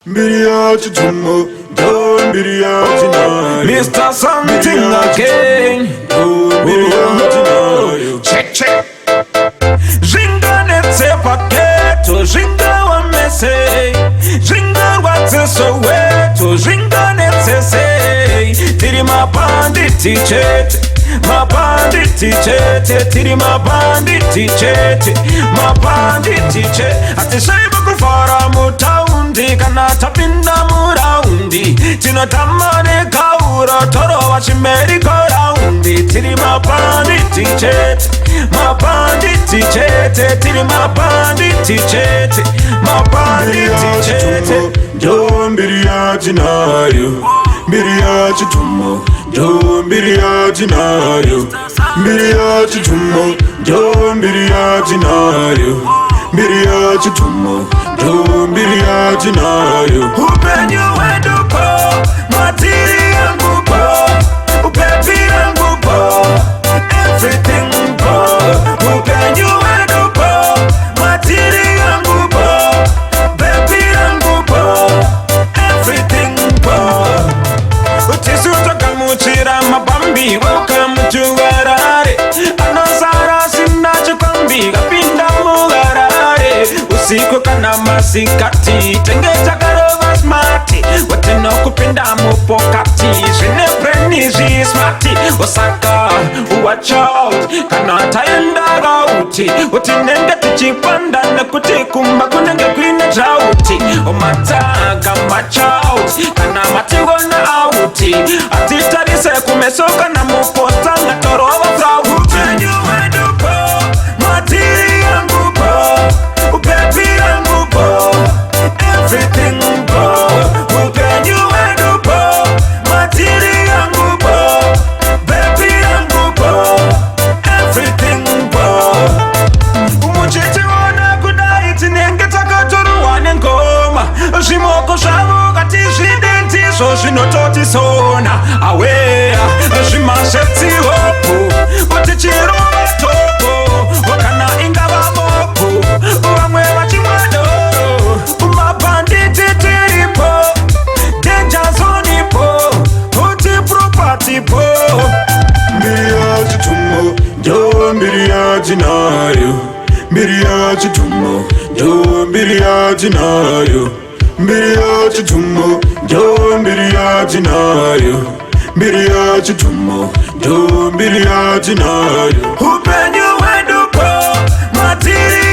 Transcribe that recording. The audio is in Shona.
Mbiriyachi tumo, do mbiriyachi na Mr. Something again. mbiriyachi na Check. Jinga netse paketo, jinga wa mese. Jinga watse soweto, jinga netse say. Tiri mabanditi chete, mabanditi chete. Tiri mabanditi chete, mabanditi chete. Ati shaiba kufara mutaundi, kana tapinda muraundi. Tino tamane kauro, toro wachimeri koraundi. Tiri mabanditi chete, mabanditi chete. Tiri mabanditi chete, mabanditi chete. do mbiriyachi na mbiriyachi tumo, do mbiriyachi na mbiriyachi tumo, do mbiriyachi na mbiriyachi tumo, do mbiriyachi na Upenyu wedu po, matiri yangu po, upepi yangu po, everything po. Upenyu wedu po, matiri yangu po, baby yangu po, everything po. Utisu toka muchira mabambi, welcome to Harare. Anasara sinacho kwambi, kapinda mugarare. Usiku kana masikati, tengeta karova smarti. Wateno kupinda mupokati, jene prenizi smarti. Osaka, watch out, kana tayenda gauti. Utinenge tichipanda na kutikumba kunenge kwine drauti. Omataga watch out, kana matigo na auti. Atitarise kumesoka na mupota na torova frauti. Upenyu wedu po, matiri yangu po, upepi yangu po, everything po. Upenyu wedu po, matiri yangu po, baby yangu po, everything po. Umuchiti wana kudai tinenge takaturu wane ngoma. Shimoko shavu kati shidenti so shinototi sona. Awea, shimasheti hopo, utichiru topo, wakana inga wamopo, uamwe wachimado, umabanditi tiripo, danger zone po, uti property po. mbiriyachi tumo, do mbiriyachi na mbiriyachi tumo, do mbiriyachi na mbiriyachi tumo, do mbiriyachi na mbiriyachi tumo, do mbiriyachi na Upenyu wedu po, matiri